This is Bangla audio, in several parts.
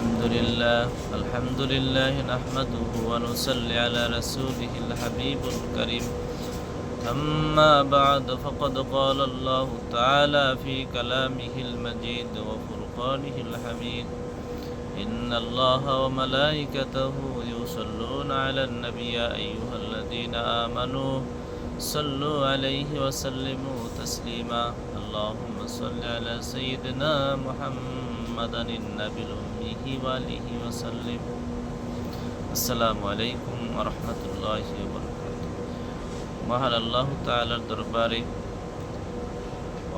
الحمد لله نحمده ونصلي على رسوله الحبيب الكريم. أما بعد فقد قال الله تعالى في كلامه المجيد وفرقانه الحميد: إن الله وملائكته يصلون على النبي يا أيها الذين آمنوا صلوا عليه وسلموا تسليما. اللهم صل على سيدنا محمد النبي الأمي وآله وسلم. السلام عليكم ورحمة الله وبركاته. মহান আল্লাহ তাআলার দরবারে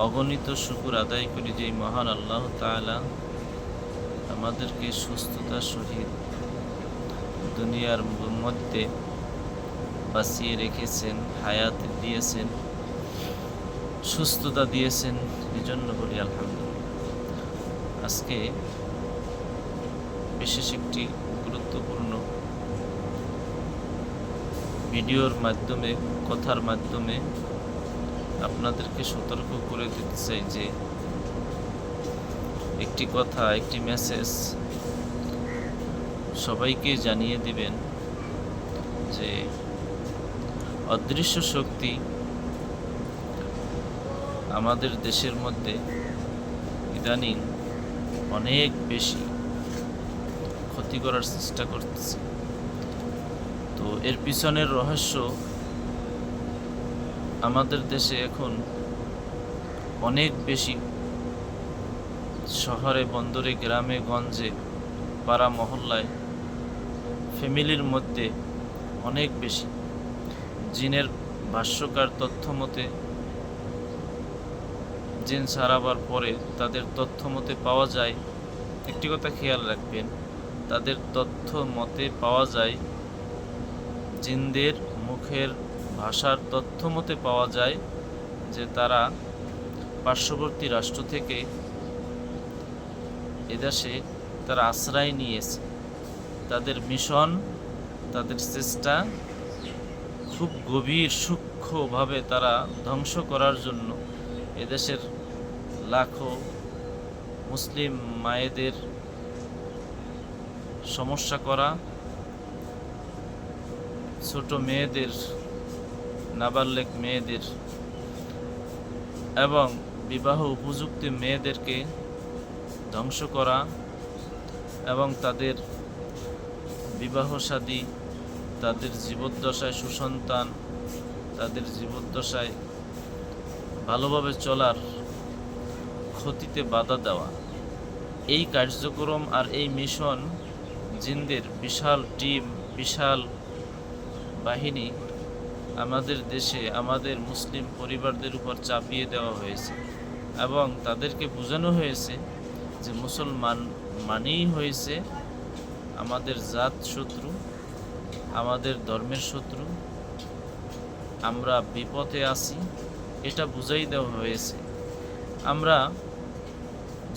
অগণিত শুকর আদায় করি যে মহান আল্লাহ তাআলা আমাদেরকে সুস্থতার সহিত দুনিয়ার মধ্যে বাঁচিয়ে রেখেছেন, হায়াত দিয়েছেন, সুস্থতা দিয়েছেন, এজন্য বলি আলহামদুলিল্লাহ। আজকে বিশেষ একটি গুরুত্বপূর্ণ ভিডিওর মাধ্যমে, কথার মাধ্যমে আপনাদেরকে সতর্ক করে দিতে চাই যে একটি কথা, একটি মেসেজ সবাইকে জানিয়ে দিবেন যে অদৃশ্য শক্তি আমাদের দেশের মধ্যে ইদানিং অনেক বেশি ক্ষতি করার চেষ্টা করতেছে। তো এর পিছনের রহস্য, আমাদের দেশে এখন অনেক বেশি শহরে, বন্দরে, গ্রামে গঞ্জে, পাড়া মহল্লায়, ফ্যামিলির মধ্যে অনেক বেশি জিনের ভাষ্যকার তথ্য মতে, জিন সারাবার পরে তাদের তথ্য মতে পাওয়া যায়, একটি কথা খেয়াল রাখবেন, তাদের তথ্য মতে পাওয়া যায়, জিনদের মুখের ভাষার তথ্য মতে পাওয়া যায় যে তারা পার্শ্ববর্তী রাষ্ট্র থেকে এদেশে তারা আশ্রয় নিয়েছে। তাদের মিশন, তাদের চেষ্টা খুব গভীর সূক্ষ্মভাবে তারা ধ্বংস করার জন্য এদেশের লাখো মুসলিম মায়েদের সমস্যা করা, ছোট মেয়েদের, নাবালক মেয়েদের এবং বিবাহ উপযুক্ত মেয়েদেরকে ধ্বংস করা এবং তাদের বিবাহ শাদী, তাদের জীবদ্দশায় সুসন্তান, তাদের জীবদ্দশায় ভালোভাবে চলার ক্ষতিতে বাধা দেওয়া, এই কার্যক্রম আর এই মিশন জিনদের বিশাল টিম, বিশাল বাহিনী আমাদের দেশে, আমাদের মুসলিম পরিবারদের উপর চাপিয়ে দেওয়া হয়েছে এবং তাদেরকে বোঝানো হয়েছে যে মুসলমান মানেই হয়েছে আমাদের জাত শত্রু, আমাদের ধর্মের শত্রু, আমরা বিপদে আছি, এটা বুঝাই দেওয়া হয়েছে। আমরা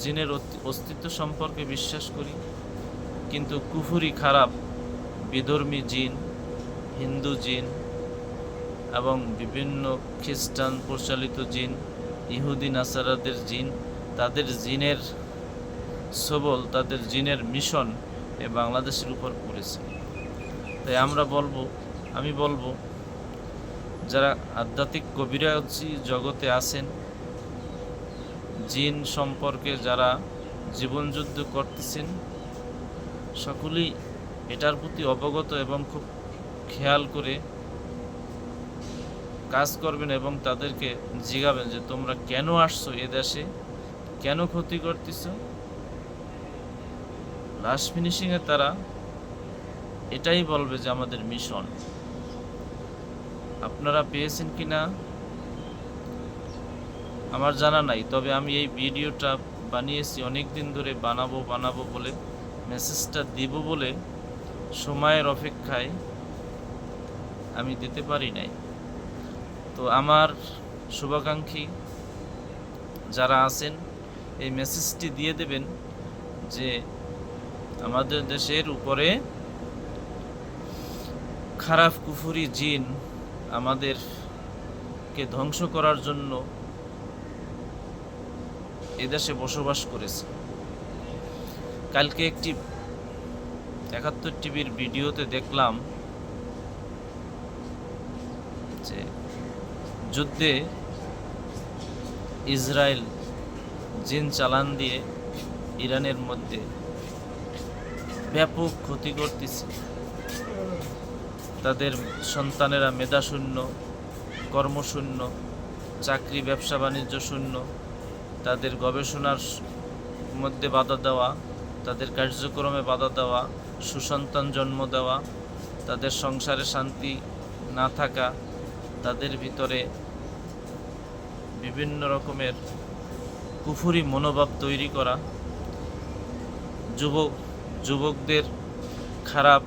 জিনের অস্তিত্ব সম্পর্কে বিশ্বাস করি, কিন্তু কুফরি, খারাপ, বিধর্মী জিন, হিন্দু জিন এবং বিভিন্ন খ্রিস্টান প্রচলিত জিন, ইহুদি নাসারাদের জিন, তাদের জিনের সবল, তাদের জিনের মিশন এ বাংলাদেশের উপর পড়েছে। তাই আমি বলবো যারা আধ্যাত্মিক কবিরাজি জগতে আছেন, জিন সম্পর্কে যারা জীবনযুদ্ধ করতেছেন, সকলেই এটার প্রতি অবগত এবং খুব খেয়াল করে কাজ করবেন এবং তাদেরকে জিজ্ঞাবেন যে তোমরা কেন আসছো এ দেশে, কেন ক্ষতি করতেছ। লাস্ট ফিনিশিংয়ে তারা এটাই বলবে যে আমাদের মিশন। আপনারা পেয়েছেন কি না আমার জানা নাই, তবে আমি এই ভিডিওটা বানিয়েছি অনেক দিন ধরে, বানাবো বলে, মেসেজটা দিব বলে সময়ের অপেক্ষায় আমি দিতে পারি নাই। তো আমার শুভাকাঙ্ক্ষী যারা আছেন এই মেসেজটি দিয়ে দেবেন যে আমাদের দেশের উপরে খারাপ কুফরি জিন আমাদেরকে ধ্বংস করার জন্য এদেশে বসবাস করেছে। কালকে একটি 71 টিভির ভিডিওতে দেখলাম যে যুদ্ধে ইসরায়েল জিন চালান দিয়ে ইরানের মধ্যে ব্যাপক ক্ষতি করতেছে। তাদের সন্তানেরা মেধাশূন্য, কর্মশূন্য, চাকরি ব্যবসা বাণিজ্য শূন্য, তাদের গবেষণার মধ্যে বাধা দেওয়া, তাদের কার্যক্রমে বাধা দেওয়া, সুসন্তান জন্ম দেওয়া, তাদের সংসারে শান্তি না থাকা, তাদের ভিতরে বিভিন্ন রকমের কুফরি মনোভাব তৈরি করা, যুবকদের খারাপ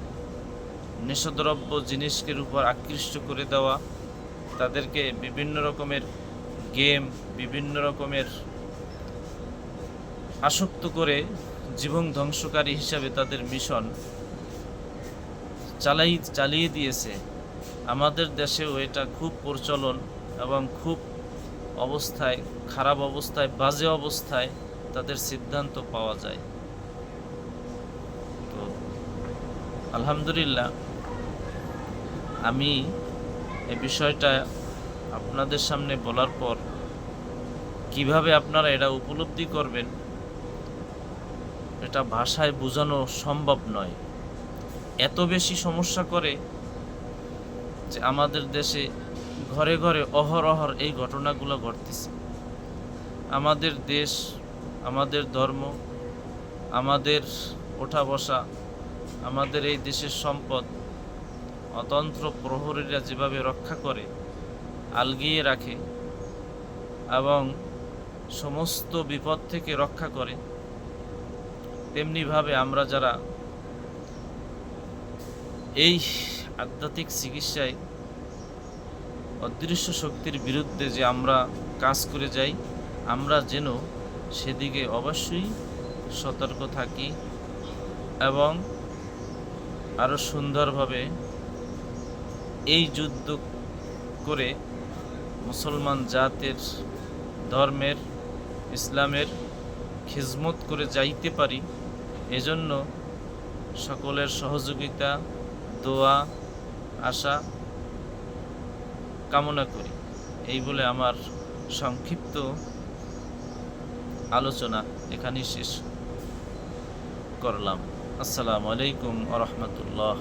নেশাদ্রব্য জিনিসের উপর আকৃষ্ট করে দেওয়া, তাদেরকে বিভিন্ন রকমের গেম, বিভিন্ন রকমের আসক্ত করে জীবন ধ্বংসকারী হিসাবে তাদের মিশন চালিয়ে দিয়েছে। আমাদের দেশেও এটা খুব প্রচলন এবং খুব খারাপ অবস্থায়, বাজে অবস্থায় তাদের সিদ্ধান্ত পাওয়া যায়। তো আলহামদুলিল্লাহ, আমি এই বিষয়টা আপনাদের সামনে বলার পর কিভাবে আপনারা এটা উপলব্ধি করবেন, এটা ভাষায় বোঝানো সম্ভব নয়। এত বেশি সমস্যা করে যে আমাদের দেশে ঘরে ঘরে অহরহর এই ঘটনাগুলো ঘটতেছে। আমাদের দেশ, আমাদের ধর্ম, আমাদের ওঠা বসা, আমাদের এই দেশের সম্পদ অতন্ত্র প্রহরীরা যেভাবে রক্ষা করে, আলগিয়ে রাখে এবং সমস্ত বিপদ থেকে রক্ষা করে, তেমনিভাবে আমরা যারা এই আধ্যাত্মিক চিকিৎসায় অদৃশ্য শক্তির বিরুদ্ধে যে আমরা কাজ করে যাই, আমরা যেন সেদিকে অবশ্যই সতর্ক থাকি এবং আরও সুন্দরভাবে এই যুদ্ধ করে মুসলমান জাতের ধর্মের, ইসলামের খিদমত করে যাইতে পারি। এজন্য সকলের সহযোগিতা, দোয়া, আশা কামনা করি। এই বলে আমার সংক্ষিপ্ত আলোচনা এখানেই শেষ করলাম। আসসালামু আলাইকুম ওয়া রাহমাতুল্লাহ।